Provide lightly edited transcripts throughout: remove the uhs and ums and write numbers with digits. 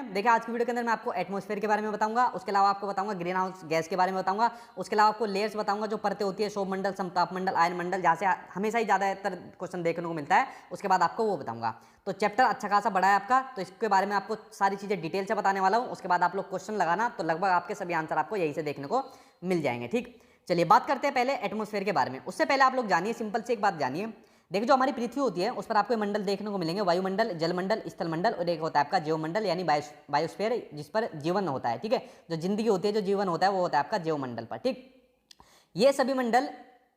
देखिए आज की वीडियो के अंदर मैं आपको एटमॉस्फेयर के बारे में बताऊंगा, उसके अलावा आपको बताऊंगा ग्रीन हाउस गैस के बारे में बताऊंगा, उसके अलावा आपको लेयर्स बताऊंगा जो परतें होती है, शोभ मंडल, समताप मंडल, आयन मंडल, जहाँ से हमेशा ही ज़्यादातर क्वेश्चन देखने को मिलता है, उसके बाद आपको वो बताऊंगा। तो चैप्टर अच्छा खासा बड़ा है आपका, तो इसके बारे में आपको सारी चीज़ें डिटेल से बताने वाला हूँ। उसके बाद आप लोग क्वेश्चन लगाना, तो लगभग आपके सभी आंसर आपको यही से देखने को मिल जाएंगे। ठीक, चलिए बात करते हैं पहले एटमॉस्फेयर के बारे में। उससे पहले आप लोग जानिए, सिंपल से एक बात जानिए। देखिए जो हमारी पृथ्वी होती है उस पर आपको मंडल देखने को मिलेंगे, वायुमंडल, जलमंडल, स्थलमंडल और एक होता है आपका जीवमंडल यानी बायोस्फीयर, जिस पर जीवन होता है। ठीक है, जो जिंदगी होती है, जो जीवन होता है, वो होता है आपका जीवमंडल पर। ठीक, ये सभी मंडल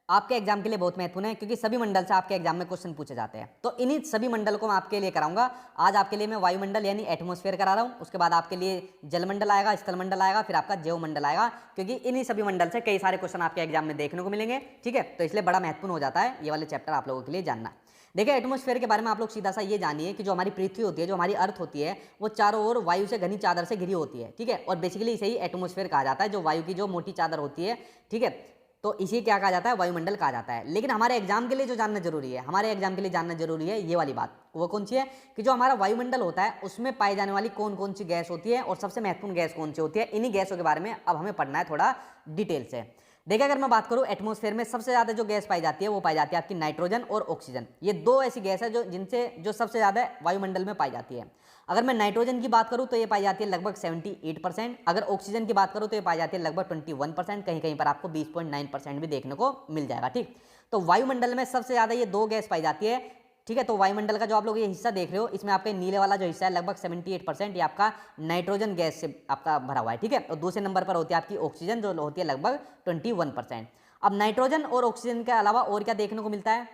आपके एग्जाम के लिए बहुत महत्वपूर्ण है, क्योंकि सभी मंडल से आपके एग्जाम में क्वेश्चन पूछे जाते हैं। तो इन्हीं सभी मंडल को मैं आपके लिए कराऊंगा। आज आपके लिए मैं वायुमंडल यानी एटमॉस्फेयर करा रहा हूं, उसके बाद आपके लिए जलमंडल आएगा, स्थलमंडल आएगा, फिर आपका जीवमंडल आएगा, क्योंकि इन्हीं सभी मंडल से कई सारे क्वेश्चन आपके एग्जाम में देखने को मिलेंगे। ठीक है, तो इसलिए बड़ा महत्वपूर्ण हो जाता है ये वाले चैप्टर आप लोगों के लिए जानना। देखिए एटमॉस्फेयर के बारे में आप लोग सीधा सा ये जानिए कि जो हमारी पृथ्वी होती है, जो हमारी अर्थ होती है, वो चारों ओर वायु से घनी चादर से घिरी होती है। ठीक है, और बेसिकली इसे ही एटमॉस्फेयर कहा जाता है, जो वायु की जो मोटी चादर होती है। ठीक है, तो इसी क्या कहा जाता है, वायुमंडल कहा जाता है। लेकिन हमारे एग्जाम के लिए जो जानना जरूरी है, हमारे एग्जाम के लिए जानना जरूरी है ये वाली बात, वो कौन सी है कि जो हमारा वायुमंडल होता है उसमें पाई जाने वाली कौन कौन सी गैस होती है और सबसे महत्वपूर्ण गैस कौन सी होती है। इन्हीं गैसों के बारे में अब हमें पढ़ना है थोड़ा डिटेल से। देखिए अगर मैं बात करूं एटमॉस्फेयर में सबसे ज्यादा जो गैस पाई जाती है वो पाई जाती है आपकी नाइट्रोजन और ऑक्सीजन। ये दो ऐसी गैस है जो जिनसे जो सबसे ज्यादा वायुमंडल में पाई जाती है। अगर मैं नाइट्रोजन की बात करूं तो ये पाई जाती है लगभग 78%। अगर ऑक्सीजन की बात करूं तो ये पाई जाती है लगभग 21%, कहीं कहीं पर आपको 20.9% भी देखने को मिल जाएगा। ठीक, तो वायुमंडल में सबसे ज्यादा ये दो गैस पाई जाती है। ठीक है, तो वायुमंडल का जो आप लोग ये हिस्सा देख रहे हो, इसमें आपका नीले वाला जो हिस्सा है लगभग 78% ये आपका नाइट्रोजन गैस से आपका भरा हुआ है। ठीक है, और दूसरे नंबर पर होती है आपकी ऑक्सीजन जो होती है लगभग 21%। अब नाइट्रोजन और ऑक्सीजन के अलावा और क्या देखने को मिलता है,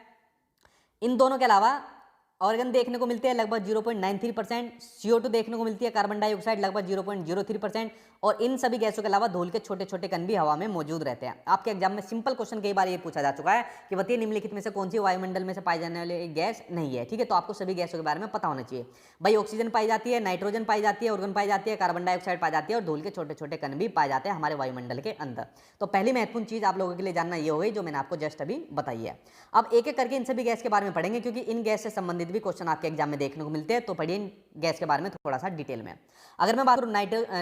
इन दोनों के अलावा ऑर्गन देखने को मिलते हैं लगभग 0.93%, CO2 देखने को मिलती है, कार्बन डाइऑक्साइड लगभग 0.03%, और इन सभी गैसों के अलावा धूल के छोटे छोटे कण भी हवा में मौजूद रहते हैं। आपके एग्जाम में सिंपल क्वेश्चन कई बार ये पूछा जा चुका है कि बताइए निम्नलिखित में से कौन सी वायुमंडल में से पाई जाने वाली गैस नहीं है। ठीक है, तो आपको सभी गैसों के बारे में पता होना चाहिए। भाई ऑक्सीजन पाई जाती है, नाइट्रोजन पाई जाती है, ऑर्गन पाई जाती है, कार्बन डाइऑक्साइड पाई जाती है और धूल के छोटे छोटे कण भी पाए जाते हैं हमारे वायुमंडल के अंदर। तो पहली महत्वपूर्ण चीज आप लोगों के लिए जानना ये हो गई जो मैंने आपको जस्ट अभी बताई है। अब एक एक करके इन सभी गैस के बारे में पढ़ेंगे, क्योंकि इन गैस से संबंधित भी क्वेश्चन आपके एग्जाम में देखने को मिलते हैं। तो पढ़िए इन गैस के बारे में थोड़ा सा डिटेल में। अगर मैं बात करूं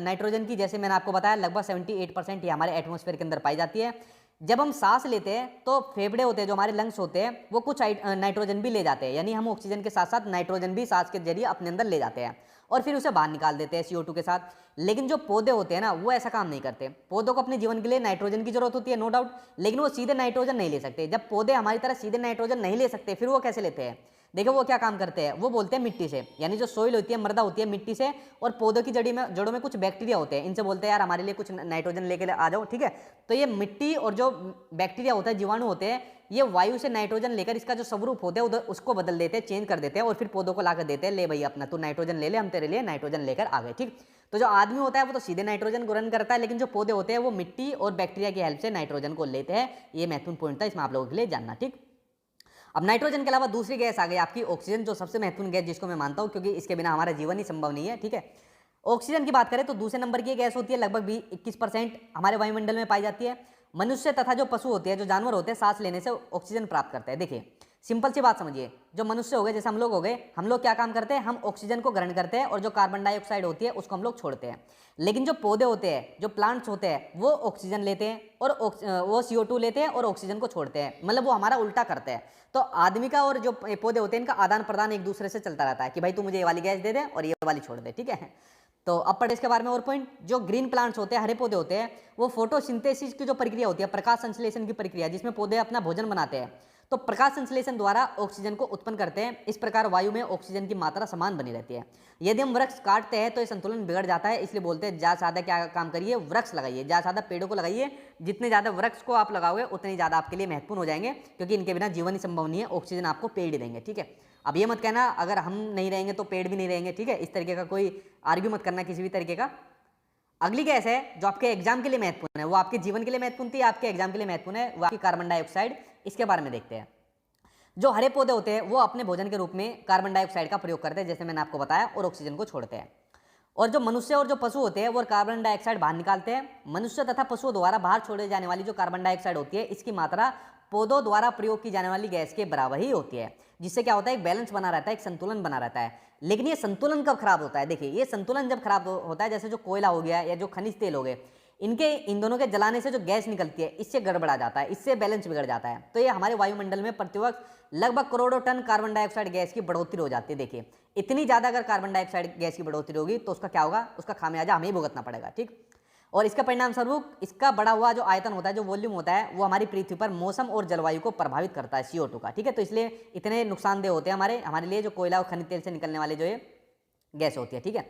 नाइट्रोजन की, जैसे मैंने आपको बताया लगभग 78% ये हमारे एटमॉस्फेयर के अंदर पाई जाती है। जब हम सांस लेते हैं तो फेफड़े होते हैं, जो हमारे लंग्स होते हैं, वो कुछ नाइट्रोजन भी ले जाते हैं, यानी हम ऑक्सीजन के साथ साथ नाइट्रोजन भी सांस के जरिए अपने अंदर ले जाते हैं और फिर उसे बाहर निकाल देते हैं CO2 के साथ। लेकिन जो पौधे होते हैं ना, वो ऐसा काम नहीं करते। पौधों को अपने जीवन के लिए नाइट्रोजन की जरूरत होती है, नो डाउट, लेकिन वो सीधे नाइट्रोजन नहीं ले सकते। जब पौधे हमारी तरह सीधे नाइट्रोजन नहीं ले सकते, फिर वो कैसे लेते हैं? देखो वो क्या काम करते हैं, वो बोलते हैं मिट्टी से, यानी जो सोइल होती है, मृदा होती है, मिट्टी से, और पौधों की जड़ों में कुछ बैक्टीरिया होते हैं, इनसे बोलते हैं यार हमारे लिए कुछ नाइट्रोजन लेके आ जाओ। ठीक है, तो ये मिट्टी और जो बैक्टीरिया होता है, जीवाणु होते हैं, ये वायु से नाइट्रोजन लेकर इसका जो स्वरूप होता है उधर उसको बदल देते हैं, चेंज कर देते हैं, और फिर पौधों को लाकर देते हैं, ले भाई अपना तू नाइट्रोजन ले ले, हम तेरे लिए नाइट्रोजन लेकर आ गए। ठीक, तो जो आदमी होता है वो तो सीधे नाइट्रोजन ग्रहण करता है, लेकिन जो पौधे होते हैं वो मिट्टी और बैक्टीरिया की हेल्प से नाइट्रोजन को लेते हैं। ये महत्वपूर्ण पॉइंट था, इसमें आप लोगों के लिए जानना। ठीक, अब नाइट्रोजन के अलावा दूसरी गैस आ गई आपकी ऑक्सीजन, जो सबसे महत्वपूर्ण गैस जिसको मैं मानता हूं, क्योंकि इसके बिना हमारा जीवन ही संभव नहीं है। ठीक है, ऑक्सीजन की बात करें तो दूसरे नंबर की गैस होती है, लगभग 21% हमारे वायुमंडल में पाई जाती है। मनुष्य तथा जो पशु होते हैं, जो जानवर होते हैं, सांस लेने से ऑक्सीजन प्राप्त करते हैं। देखिए सिंपल सी बात समझिए, जो मनुष्य हो गए, जैसे हम लोग हो गए, हम लोग क्या काम करते हैं, हम ऑक्सीजन को ग्रहण करते हैं और जो कार्बन डाइऑक्साइड होती है उसको हम लोग छोड़ते हैं। लेकिन जो पौधे होते हैं, जो प्लांट्स होते हैं, वो ऑक्सीजन लेते हैं और वो CO2 लेते हैं और ऑक्सीजन को छोड़ते हैं, मतलब वो हमारा उल्टा करते हैं। तो आदमी का और जो पौधे होते हैं, इनका आदान प्रदान एक दूसरे से चलता रहता है कि भाई तू मुझे ये वाली गैस दे दे और ये वाली छोड़ दे। ठीक है, तो अब पढ़े इसके बारे में और पॉइंट। जो ग्रीन प्लांट्स होते हैं, हरे पौधे होते हैं, वो फोटोसिंथेसिस की जो प्रक्रिया होती है, प्रकाश संश्लेषण की प्रक्रिया, जिसमें पौधे अपना भोजन बनाते हैं, तो प्रकाश संश्लेषण द्वारा ऑक्सीजन को उत्पन्न करते हैं। इस प्रकार वायु में ऑक्सीजन की मात्रा समान बनी रहती है। यदि हम वृक्ष काटते हैं तो ये संतुलन बिगड़ जाता है, इसलिए बोलते हैं ज्यादा ज्यादा क्या काम करिए, वृक्ष लगाइए, ज्यादा ज्यादा पेड़ों को लगाइए। जितने ज्यादा वृक्ष को आप लगाओगे उतनी ज्यादा आपके लिए महत्वपूर्ण हो जाएंगे, क्योंकि इनके बिना जीवन ही संभव नहीं है। ऑक्सीजन आपको पेड़ ही देंगे। ठीक है, अब ये मत कहना अगर हम नहीं रहेंगे तो पेड़ भी नहीं रहेंगे। ठीक है, इस तरीके का कोई आर्ग्यू मत करना किसी भी तरीके का। अगली गैस है जो आपके एग्जाम के लिए महत्वपूर्ण है, वो आपके जीवन के लिए महत्वपूर्ण थी, आपके एग्जाम के लिए महत्वपूर्ण है, वो आपकी कार्बन डाइऑक्साइड। इसके बारे में देखते हैं। जो हरे पौधे होते हैं वो अपने भोजन के रूप में कार्बन डाइऑक्साइड का प्रयोग करते हैं, जैसे मैंने आपको बताया, और ऑक्सीजन को छोड़ते हैं। और जो मनुष्य और जो पशु होते हैं वो कार्बन डाइऑक्साइड बाहर निकालते हैं। मनुष्य तथा पशुओं द्वारा बाहर छोड़े जाने वाली जो कार्बन डाइऑक्साइड होती है, इसकी मात्रा पौधों द्वारा प्रयोग की जाने वाली गैस के बराबर ही होती है, जिससे क्या होता है, एक बैलेंस बना रहता है, एक संतुलन बना रहता है। लेकिन ये संतुलन कब खराब होता है? देखिए, ये संतुलन जब खराब होता है, जैसे जो कोयला हो गया या जो खनिज तेल हो गए, इनके इन दोनों के जलाने से जो गैस निकलती है, इससे गड़बड़ा जाता है, इससे बैलेंस बिगड़ जाता है। तो ये हमारे वायुमंडल में प्रतिवर्ष लगभग करोड़ों टन कार्बन डाइऑक्साइड गैस की बढ़ोतरी हो जाती है। देखिए, इतनी ज़्यादा अगर कार्बन डाइऑक्साइड गैस की बढ़ोतरी होगी तो उसका क्या होगा, उसका खामियाजा हमें ही भुगतना पड़ेगा। ठीक, और इसका परिणाम स्वरूप इसका बढ़ा हुआ जो आयतन होता है, जो वॉल्यूम होता है, वो हमारी पृथ्वी पर मौसम और जलवायु को प्रभावित करता है, CO2 का। ठीक है, तो इसलिए इतने नुकसानदेह होते हैं हमारे लिए जो कोयला और खनिज तेल से निकलने वाले जो ये गैस होती है। ठीक है,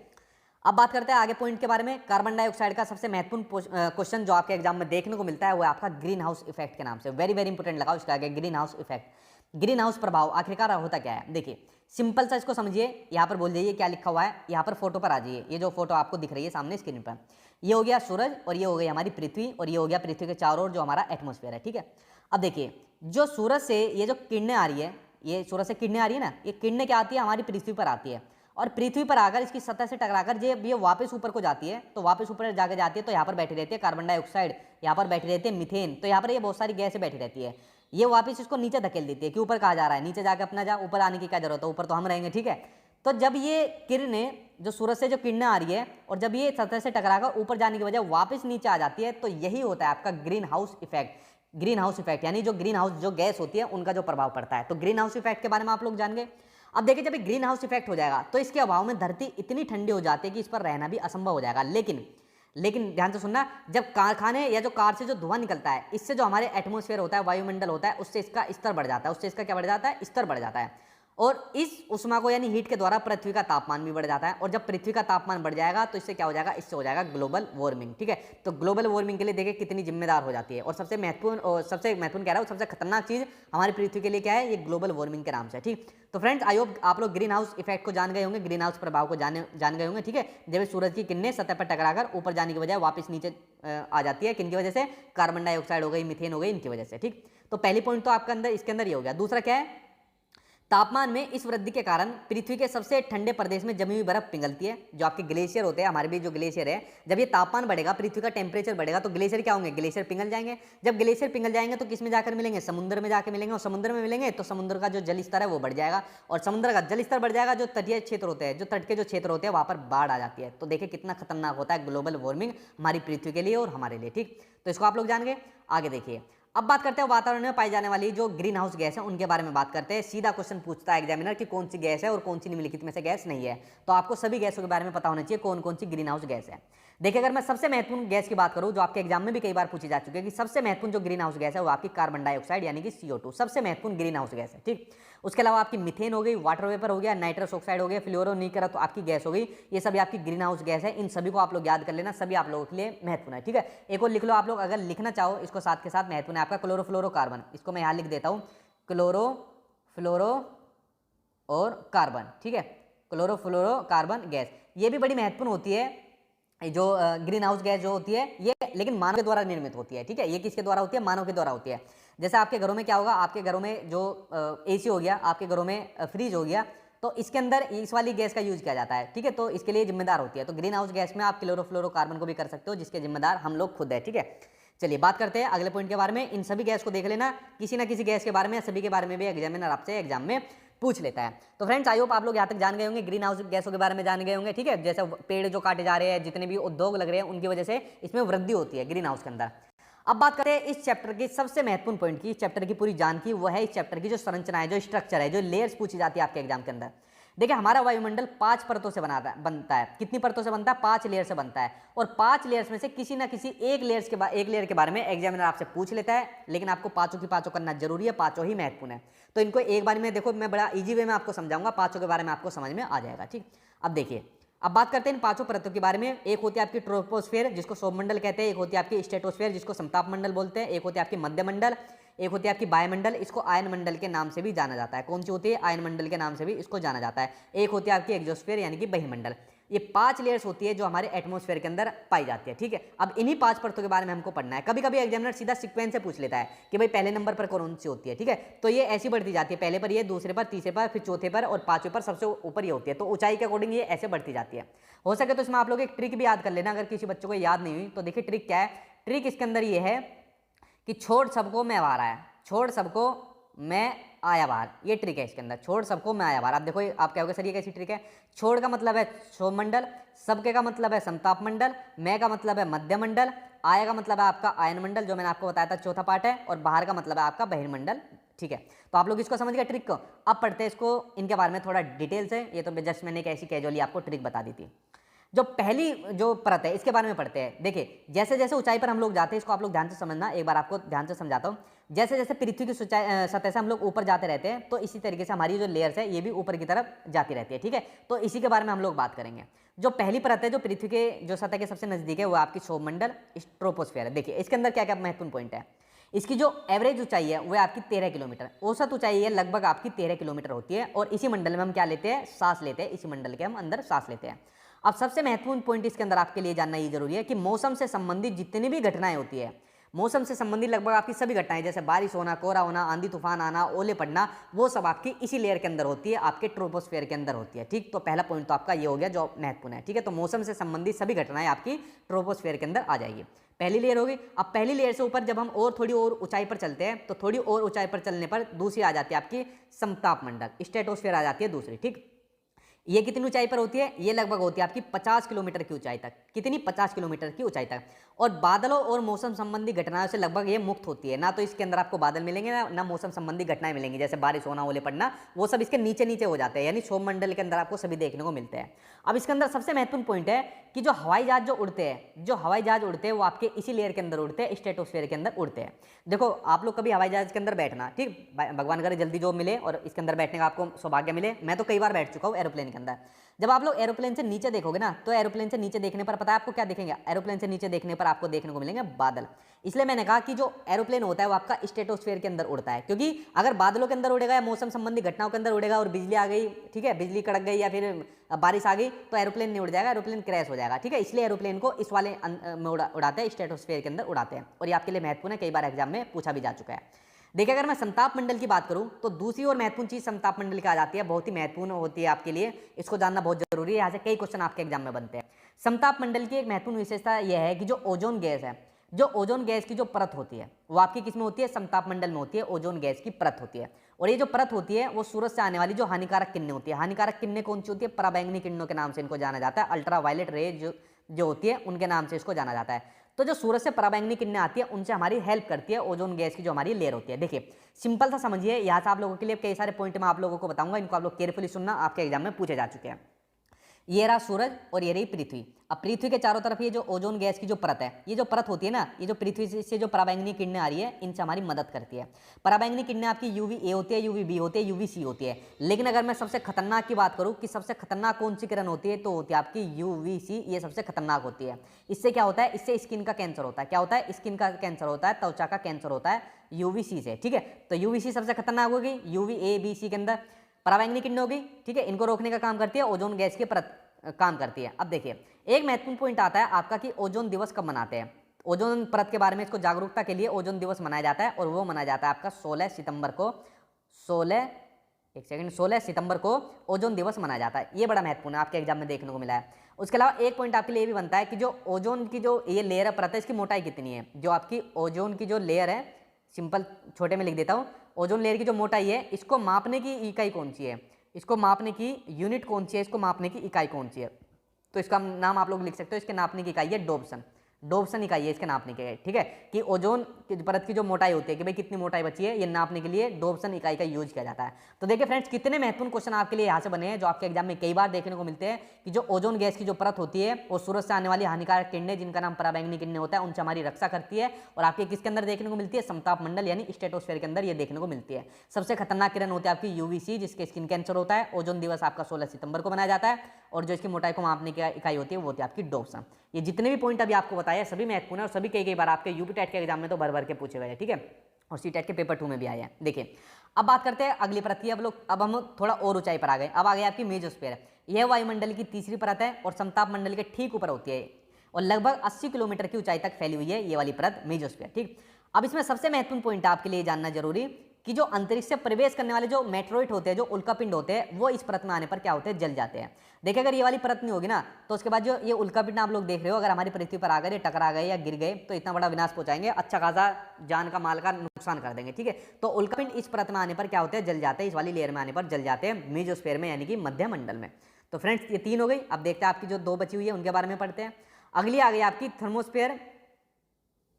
अब बात करते हैं आगे पॉइंट के बारे में। कार्बन डाइऑक्साइड का सबसे महत्वपूर्ण क्वेश्चन जो आपके एग्जाम में देखने को मिलता है वो है आपका ग्रीन हाउस इफेक्ट के नाम से। वेरी वेरी इंपॉर्टेंट लगाओ इसका आगे, green house effect, green house प्रभाव आखिरकार होता क्या है? देखिए, सिंपल सा इसको समझिए, यहाँ पर बोल जाइए क्या लिखा हुआ है, यहाँ पर फोटो पर आ जाइए। ये जो फोटो आपको दिख रही है सामने स्क्रीन पर, ये हो गया सूरज और ये हो गई हमारी पृथ्वी और ये हो गया पृथ्वी के चारों ओर जो हमारा एटमॉस्फेयर है। ठीक है, अब देखिए, जो सूरज से ये जो किरणें आ रही है, ये सूरज से किरणें आ रही है ना, ये किरणें क्या आती है, हमारी पृथ्वी पर आती है और पृथ्वी पर आकर इसकी सतह से टकराकर जब ये वापस ऊपर को जाती है, तो वापस ऊपर जाकर जाती है तो यहाँ पर बैठी रहती है कार्बन डाइऑक्साइड, यहाँ पर बैठी रहती है मीथेन, तो यहाँ पर ये बहुत सारी गैसें बैठी रहती है। ये वापस इसको नीचे धकेल देती है कि ऊपर कहा जा रहा है, नीचे जाकर अपना जा, ऊपर आने की क्या जरूरत है, ऊपर तो हम रहेंगे। ठीक है, तो जब ये किरणें, जो सूरज से जो किरणें आ रही है और जब ये सतह से टकराकर ऊपर जाने की वजह वापस नीचे आ जाती है, तो यही होता है आपका green house effect. Green house effect यानी जो ग्रीन हाउस जो गैस होती है उनका जो प्रभाव पड़ता है। तो ग्रीन हाउस इफेक्ट के बारे में आप लोग जान गए। अब देखिए, जब ग्रीन हाउस इफेक्ट हो जाएगा तो इसके अभाव में धरती इतनी ठंडी हो जाती है कि इस पर रहना भी असंभव हो जाएगा। लेकिन ध्यान से सुनना, जब कारखाने या जो कार से जो धुआं निकलता है, इससे जो हमारे एटमॉस्फेयर होता है, वायुमंडल होता है, उससे इसका स्तर बढ़ जाता है, उससे इसका क्या बढ़ जाता है, स्तर बढ़ जाता है। और इस उष्मा को यानी हीट के द्वारा पृथ्वी का तापमान भी बढ़ जाता है और जब पृथ्वी का तापमान बढ़ जाएगा तो इससे क्या हो जाएगा, इससे हो जाएगा ग्लोबल वार्मिंग। ठीक है, तो ग्लोबल वार्मिंग के लिए देखिए कितनी जिम्मेदार हो जाती है। और सबसे महत्वपूर्ण कह रहा हूँ, सबसे खतरनाक चीज हमारी पृथ्वी के लिए क्या है, ये ग्लोबल वार्मिंग के नाम से। ठीक, तो फ्रेंड्स, आई होप आप लोग ग्रीन हाउस इफेक्ट को जान गए होंगे, ग्रीन हाउस प्रभाव को जान गए होंगे। ठीक है, जब सूरज की किरणें सतह पर टकराकर ऊपर जाने की बजाय वापस नीचे आ जाती है, किनकी वजह से, कार्बन डाइऑक्साइड हो गई, मीथेन हो गई, इनकी वजह से। ठीक, तो पहली पॉइंट तो आपके अंदर इसके अंदर ये हो गया। दूसरा क्या है, तापमान में इस वृद्धि के कारण पृथ्वी के सबसे ठंडे प्रदेश में जमी हुई बर्फ पिघलती है। जो आपके ग्लेशियर होते हैं, हमारे भी जो ग्लेशियर है, जब ये तापमान बढ़ेगा, पृथ्वी का टेम्परेचर बढ़ेगा तो ग्लेशियर क्या होंगे, ग्लेशियर पिघल जाएंगे। जब ग्लेशियर पिघल जाएंगे तो किस में जाकर मिलेंगे, समुद्र में जाकर मिलेंगे और समुद्र में मिलेंगे तो समुद्र का जो जल स्तर है वो बढ़ जाएगा और समुद्र का जल स्तर बढ़ जाएगा। जो तटीय क्षेत्र होते हैं, जो तट के जो क्षेत्र होते हैं, वहां पर बाढ़ आ जाती है। तो देखिए कितना खतरनाक होता है ग्लोबल वार्मिंग हमारी पृथ्वी के लिए और हमारे लिए। ठीक, तो इसको आप लोग जान गए। आगे देखिए, अब बात करते हैं वातावरण में पाई जाने वाली जो ग्रीन हाउस गैस है उनके बारे में बात करते हैं। सीधा क्वेश्चन पूछता है एग्जामिनर कि कौन सी गैस है और कौन सी निम्नलिखित में से गैस नहीं है। तो आपको सभी गैसों के बारे में पता होना चाहिए कौन कौन सी ग्रीन हाउस गैस है। देखिए, अगर मैं सबसे महत्वपूर्ण गैस की बात करूं जो आपके एग्जाम में भी कई बार पूछी जा चुकी है कि सबसे महत्वपूर्ण जो ग्रीन हाउस गैस है वो आपकी कार्बन डाइऑक्साइड यानी कि CO2 सबसे महत्वपूर्ण ग्रीन हाउस गैस है। ठीक, उसके अलावा आपकी मीथेन हो गई, वाटर वेपर हो गया, नाइट्रस ऑक्साइड हो गया, फ्लोरोनिकर तो आपकी गैस हो गई। ये सभी आपकी ग्रीन हाउस गैस है। इन सभी को आप लोग याद कर लेना, सभी आप लोगों के लिए महत्वपूर्ण है। ठीक है, एक और लिख लो आप लोग अगर लिखना चाहो इसको साथ के साथ, महत्वपूर्ण है आपका क्लोरोफ्लोरोकार्बन। इसको मैं यहाँ लिख देता हूँ, क्लोरोफ्लोरो और कार्बन। ठीक है, क्लोरोफ्लोरोकार्बन गैस ये भी बड़ी महत्वपूर्ण होती है। जो ग्रीन हाउस गैस जो होती है ये लेकिन मानव के द्वारा निर्मित होती है। ठीक है, ये किसके द्वारा होती है, मानव के द्वारा होती है। जैसे आपके घरों में क्या होगा, आपके घरों में जो AC हो गया, आपके घरों में फ्रिज हो गया, तो इसके अंदर इस वाली गैस का यूज किया जाता है। ठीक है, तो इसके लिए जिम्मेदार होती है। तो ग्रीन हाउस गैस में आप क्लोरोफ्लोरोकार्बन को भी कर सकते हो जिसके जिम्मेदार हम लोग खुद है। ठीक है, चलिए बात करते हैं अगले पॉइंट के बारे में। इन सभी गैस को देख लेना, किसी ना किसी गैस के बारे में, सभी के बारे में भी एग्जामिनर आपसे एग्जाम में पूछ लेता है। तो फ्रेंड्स, आई होप आप लोग यहाँ तक जान गए होंगे, ग्रीन हाउस गैसों के बारे में जान गए होंगे। ठीक है, जैसे पेड़ जो काटे जा रहे हैं, जितने भी उद्योग लग रहे हैं, उनकी वजह से इसमें वृद्धि होती है ग्रीन हाउस के अंदर। अब बात करते हैं इस चैप्टर की सबसे महत्वपूर्ण पॉइंट की, इस चैप्टर की पूरी जान की, वो है इस चैप्टर की जो संरचना है, जो स्ट्रक्चर है, जो लेयर्स पूछी जाती है आपके एग्जाम के अंदर। देखिए, हमारा वायुमंडल 5 परतों से बनता है। कितनी परतों से बनता है, 5 लेयर से बनता है। और 5 लेयर्स में से किसी ना किसी एक लेयर के बारे में एग्जामिनर आपसे पूछ लेता है, लेकिन आपको पांचों की पांचों करना जरूरी है, पांचों ही महत्वपूर्ण है। तो इनको एक बार में देखो, मैं बड़ा इजी वे में आपको समझाऊंगा, पांचों के बारे में आपको समझ में आ जाएगा। ठीक, अब देखिए, अब बात करते हैं इन पांचों परतों के बारे में। एक होती है आपकी ट्रोपोस्फेयर जिसको सौरमंडल कहते हैं, एक होती है आपकी स्ट्रेटोस्फेयर जिसको समताप मंडल बोलते हैं, एक होती है आपकी मध्यमंडल, एक होती है आपकी वायुमंडल, इसको आयन मंडल के नाम से भी जाना जाता है। कौन सी होती है, आयन मंडल के नाम से भी इसको जाना जाता है। एक होती है आपकी एक्सोस्फेयर यानी कि बहिमंडल। ये 5 लेयर्स होती है जो हमारे एटमॉस्फेयर के अंदर पाई जाती है। ठीक है, अब इन्हीं 5 परतों के बारे में हमको पढ़ना है। कभी कभी एग्जामिनर सीधा सीक्वेंस से पूछ लेता है कि भाई पहले नंबर पर कौन सी होती है। ठीक है, तो ये ऐसी बढ़ती जाती है, पहले पर ये, दूसरे पर, तीसरे पर, फिर चौथे पर और पांचवें पर सबसे ऊपर ये होती है। तो ऊंचाई के अकॉर्डिंग ये ऐसे बढ़ती जाती है। हो सके तो इसमें आप लोग एक ट्रिक भी याद कर लेना, अगर किसी बच्चों को याद नहीं हुई तो देखिए ट्रिक क्या है। ट्रिक इसके अंदर ये है कि छोड़ सबको मैं आ रहा है, छोड़ सबको मैं आया बाहर, ये ट्रिक है इसके अंदर, छोड़ सबको मैं आया बाहर। आप देखो आप कहोगे सर ये कैसी ट्रिक है? छोड़ का मतलब है क्षोभमंडल, सबके का मतलब है समताप मंडल, मैं का मतलब है मध्य मंडल, आया का मतलब है आपका आयन मंडल जो मैंने आपको बताया था चौथा पार्ट है, और बाहर का मतलब है आपका बहिर्मंडल। ठीक है, तो आप लोग इसको समझ गए ट्रिक को। अब पढ़ते हैं इसको, इनके बारे में थोड़ा डिटेल से। ये तो जस्ट मैंने एक ऐसी कैजुअली आपको ट्रिक बता दी थी। जो पहली जो परत है इसके बारे में पढ़ते हैं। देखिए जैसे जैसे ऊंचाई पर हम लोग जाते हैं, इसको आप लोग ध्यान से समझना, एक बार आपको ध्यान से समझाता हूँ। जैसे जैसे पृथ्वी की सतह से हम लोग ऊपर जाते रहते हैं, तो इसी तरीके से हमारी जो लेयर्स है ये भी ऊपर की तरफ जाती रहती है। ठीक है, तो इसी के बारे में हम लोग बात करेंगे। जो पहली परत है जो पृथ्वी के जो सतह के सबसे नजदीक है वो आपकी क्षोभमंडल ट्रोपोस्फेयर है। देखिए इसके अंदर क्या क्या महत्वपूर्ण पॉइंट है। इसकी जो एवरेज ऊंचाई है वो आपकी 13 किलोमीटर, औसत ऊंचाई है लगभग आपकी 13 किलोमीटर होती है। और इसी मंडल में हम क्या लेते हैं? सांस लेते हैं, इसी मंडल के हम अंदर सांस लेते हैं। अब सबसे महत्वपूर्ण पॉइंट इसके अंदर आपके लिए जानना ये जरूरी है कि मौसम से संबंधित जितनी भी घटनाएं होती है, मौसम से संबंधित लगभग आपकी सभी घटनाएं, जैसे बारिश होना, कोहरा होना, आंधी तूफान आना, ओले पड़ना, वो सब आपकी इसी लेयर के अंदर होती है, आपके ट्रोपोस्फेयर के अंदर होती है। ठीक, तो पहला पॉइंट तो आपका ये हो गया जो महत्वपूर्ण है। ठीक है, तो मौसम से संबंधित सभी घटनाएं आपकी ट्रोपोस्फेयर के अंदर आ जाएगी, पहली लेयर होगी। अब पहली लेयर से ऊपर जब हम और थोड़ी और ऊंचाई पर चलते हैं, तो थोड़ी और ऊंचाई पर चलने पर दूसरी आ जाती है आपकी समताप मंडल, स्ट्रेटोस्फेयर आ जाती है दूसरी। ठीक, ये कितनी ऊंचाई पर होती है? ये लगभग होती है आपकी 50 किलोमीटर की ऊंचाई तक। कितनी? 50 किलोमीटर की ऊंचाई तक। और बादलों और मौसम संबंधी घटनाओं से लगभग ये मुक्त होती है। ना तो इसके अंदर आपको बादल मिलेंगे ना मौसम संबंधी घटनाएं मिलेंगी, जैसे बारिश होना, ओले पड़ना, वो सब इसके नीचे नीचे हो जाते हैं, यानी क्षोभमंडल के अंदर आपको सभी देखने को मिलते हैं। अब इसके अंदर सबसे महत्वपूर्ण पॉइंट है कि जो हवाई जहाज जो उड़ते हैं, जो हवाई जहाज उड़ते हैं वो आपके इसी लेयर के अंदर उड़ते हैं, स्ट्रेटोस्फेयर के अंदर उड़ते हैं। देखो आप लोग कभी हवाई जहाज के अंदर बैठना, ठीक, भगवान करे जल्दी जॉब मिले और इसके अंदर बैठने का आपको सौभाग्य मिले। मैं तो कई बार बैठ चुका हूँ एरोप्लेन के अंदर। जब आप लोग एरोप्लेन से नीचे देखोगे ना, तो एरोप्लेन से नीचे देखने पर पता है आपको क्या दिखेंगे? एरोप्लेन से नीचे देखने पर आपको देखने को मिलेंगे बादल। इसलिए मैंने कहा कि जो एरोप्लेन होता है वो आपका स्ट्रेटोस्फेयर के अंदर उड़ता है, क्योंकि अगर बादलों के अंदर उड़ेगा या मौसम संबंधी घटनाओं के अंदर उड़ेगा और बिजली आ गई, ठीक है, बिजली कड़क गई या फिर बारिश आ गई, तो एरोप्लेन नहीं उड़ जाएगा, एरोप्लेन क्रैश हो जाएगा। ठीक है, इसलिए एरोप्लेन को इस वाले में उड़ाते हैं, स्ट्रेटोस्फेयर के अंदर उड़ाते हैं। और ये आपके लिए महत्वपूर्ण है, कई बार एग्जाम में पूछा भी जा चुका है। देखिए अगर मैं समताप मंडल की बात करूं, तो दूसरी और महत्वपूर्ण चीज समताप मंडल की आ जाती है, बहुत ही महत्वपूर्ण होती है आपके लिए, इसको जानना बहुत जरूरी है। यहाँ से कई क्वेश्चन आपके एग्जाम में बनते हैं। समताप मंडल की एक महत्वपूर्ण विशेषता यह है कि जो ओजोन गैस है, जो ओजोन गैस की जो परत होती है वो आपकी किस में होती है? समताप मंडल में होती है, ओजोन गैस की परत होती है। और ये जो परत होती है वो सूरज से आने वाली जो हानिकारक किरणें होती है, हानिकारक किरणें कौन सी होती है? पराबैंगनी किरणों के नाम से इनको जाना जाता है, अल्ट्रावायलेट रे जो होती है उनके नाम से इसको जाना जाता है। तो जो सूरज से पराबैंगनी किरणें आती है उनसे हमारी हेल्प करती है ओजोन गैस की जो हमारी लेयर होती है। देखिए सिंपल सा समझिए, यहाँ से आप लोगों के लिए कई सारे पॉइंट मैं आप लोगों को बताऊंगा, इनको आप लोग केयरफुली सुनना, आपके एग्जाम में पूछे जा चुके हैं। ये रहा सूरज और ये रही पृथ्वी। अब पृथ्वी के चारों तरफ ये जो ओजोन गैस की जो परत है, ये जो परत होती है ना, ये जो पृथ्वी से जो पराबैंगनी किरणें आ रही है इनसे हमारी मदद करती है। पराबैंगनी किरणें आपकी UVA होती है, UVB होती है, UVC होती है। लेकिन अगर मैं सबसे खतरनाक की बात करूं कि सबसे खतरनाक कौन सी किरण होती है, तो होती है आपकी UVC, ये सबसे खतरनाक होती है। इससे क्या होता है? इससे स्किन का कैंसर होता है। क्या होता है? स्किन का कैंसर होता है, त्वचा का कैंसर होता है UVC से। ठीक है, तो UVC सबसे खतरनाक होगी, UVA BC के अंदर पराबैंगनी किरणें होगी। ठीक है, इनको रोकने का काम करती है ओजोन गैस की परत, काम करती है। अब देखिए एक महत्वपूर्ण पॉइंट आता है आपका कि ओजोन दिवस कब मनाते हैं। ओजोन परत के बारे में इसको जागरूकता के लिए ओजोन दिवस मनाया जाता है, और वो मनाया जाता है आपका 16 सितंबर को। 16 सितंबर को ओजोन दिवस मनाया जाता है। ये बड़ा महत्वपूर्ण है, आपके एग्जाम में देखने को मिला है। उसके अलावा एक पॉइंट आपके लिए ये भी बनता है कि जो ओजोन की जो ये लेयर है, परत है, इसकी मोटाई कितनी है। जो आपकी ओजोन की जो लेयर है, सिंपल छोटे में लिख देता हूँ, ओजोन लेयर की जो मोटाई है, इसको मापने की इकाई कौन सी है, इसको मापने की यूनिट कौन सी है, इसको मापने की इकाई कौन सी है। तो इसका नाम आप लोग लिख सकते हो, इसके नापने की इकाई है डोब्सन। डोब्सन इकाई है इसके नापने के। ठीक है, कि ओजोन की परत की जो मोटाई होती है कि भाई कितनी मोटाई बची है, ये नापने के लिए डोब्सन इकाई का यूज किया जाता है। तो देखिए फ्रेंड्स, कितने महत्वपूर्ण क्वेश्चन आपके लिए यहाँ से बने हैं, जो आपके एग्जाम में कई बार देखने को मिलते हैं कि जो ओजोन गैस की जो परत होती है वो सूरज से आने वाली हानिकारक किरणें, जिनका नाम पराबैंगनी किरणें होता है, उनसे हमारी रक्षा करती है। और आपके किसके अंदर देखने को मिलती है? समताप मंडल यानी स्ट्रेटोस्फेयर के अंदर ये देखने को मिलती है। सबसे खतरनाक किरण होती है आपकी UVC, जिसके स्किन कैंसर होता है। ओजोन दिवस आपका 16 सितंबर को मनाया जाता है, और जो इसकी मोटाई को मापने की इकाई होती है वो होती है आपकी डोब्सन। ये जितने भी पॉइंट अभी आपको बताया सभी महत्वपूर्ण है, और सभी कई बार आपके यूपी टेट के एग्जाम में तो भर भर के पूछे गए हैं। ठीक है, और CTET के पेपर 2 में भी आए हैं। देखिए अब बात करते हैं अगली परत की। अब हम थोड़ा और ऊंचाई पर आ गए। अब आ गई आपकी मेजोस्फीयर। यह वायुमंडल की तीसरी परत है और समताप मंडल के ठीक ऊपर होती है, और लगभग 80 किलोमीटर की ऊंचाई तक फैली हुई है ये वाली परत मेजोस्फीयर। ठीक, अब इसमें सबसे महत्वपूर्ण पॉइंट आपके लिए जानना जरूरी कि जो अंतरिक्ष से प्रवेश करने वाले जो मेट्रोइड होते हैं, जो उल्कापिंड होते हैं, वो इस परत में आने पर क्या होते हैं, जल जाते हैं। देखिए अगर ये वाली परत नहीं होगी ना, तो उसके बाद जो ये उल्कापिंड आप लोग देख रहे हो, अगर हमारी पृथ्वी पर आ गए, टकरा गए या गिर गए, तो इतना बड़ा विनाश पहुंचाएंगे, अच्छा खासा जान का माल का नुकसान कर देंगे, ठीक है। तो उल्कापिंड इस परत में आने पर क्या होते हैं, जल जाते हैं, इस वाली लेयर में आने पर जल जाते हैं, मीजोस्फीयर में यानी कि मध्य मंडल में। तो फ्रेंड्स ये 3 हो गई। अब देखते हैं आपकी जो 2 बची हुई है उनके बारे में पढ़ते हैं। अगली आ गई आपकी थर्मोस्फीयर,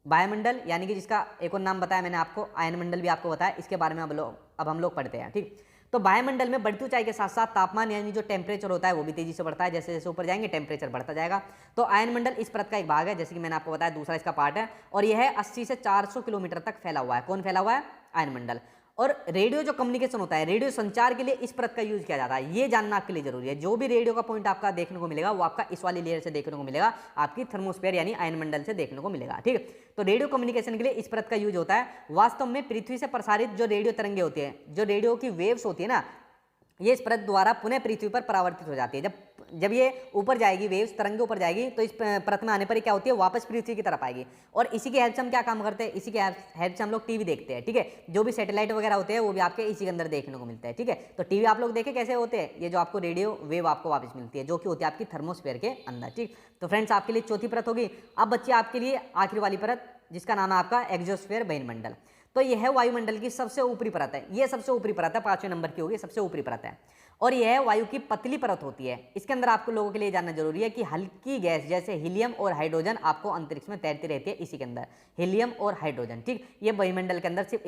वायुमंडल, यानी कि जिसका एक और नाम बताया मैंने आपको, आयनमंडल भी आपको बताया, इसके बारे में अब हम लोग पढ़ते हैं, ठीक। तो वायुमंडल में बढ़ती ऊंचाई के साथ साथ तापमान यानी जो टेम्परेचर होता है वो भी तेजी से बढ़ता है, जैसे जैसे ऊपर जाएंगे टेम्परेचर बढ़ता जाएगा। तो आयनमंडल इस परत का एक भाग है, जैसे कि मैंने आपको बताया, दूसरा इसका पार्ट है, और यह है 80 से 400 किलोमीटर तक फैला हुआ है। कौन फैला हुआ है, आयनमंडल। और रेडियो जो कम्युनिकेशन होता है, रेडियो संचार के लिए इस परत का यूज किया जाता है, ये जानना आपके लिए जरूरी है। जो भी रेडियो का पॉइंट आपका देखने को मिलेगा वो आपका इस वाली लेयर से देखने को मिलेगा, आपकी थर्मोस्फीयर यानी आयनमंडल से देखने को मिलेगा, ठीक है। तो रेडियो कम्युनिकेशन के लिए इस परत का यूज होता है। वास्तव में पृथ्वी से प्रसारित जो रेडियो तरंगे होती है, जो रेडियो की वेव्स होती है ना, ये इस परत द्वारा पुनः पृथ्वी पर परावर्तित हो जाती है। जब ये ऊपर जाएगी, वेव्स तरंगे ऊपर जाएगी, तो इस परत में आने पर क्या होती है, वापस पृथ्वी की तरफ आएगी। और इसी की हेल्प से हम क्या काम करते हैं, इसी के हेल्प से हम लोग टीवी देखते हैं, ठीक है। जो भी सैटेलाइट वगैरह होते हैं वो भी आपके इसी के अंदर देखने को मिलते हैं, ठीक है। तो टीवी आप लोग देखे कैसे होते हैं, ये जो आपको रेडियो वेव आपको वापस मिलती है, जो कि होती है आपकी थर्मोस्फीयर के अंदर, ठीक। तो फ्रेंड्स आपके लिए चौथी परत होगी। अब बच्चे आपके लिए आखिरी वाली परत, जिसका नाम है आपका एक्सोस्फीयर, बहिर्मंडल। तो यह वायुमंडल की सबसे ऊपरी परत है, ये सबसे ऊपरी परत है, 5वें नंबर की होगी, सबसे ऊपरी परत है। और यह वायु की पतली परत होती है। इसके अंदर आपको लोगों के लिए जानना जरूरी है कि हल्की गैस जैसे हीलियम और हाइड्रोजन आपको अंतरिक्ष में तैरती रहती है, इसी के अंदर हीलियम और हाइड्रोजन, ठीक। ये वायुमंडल के अंदर सिर्फ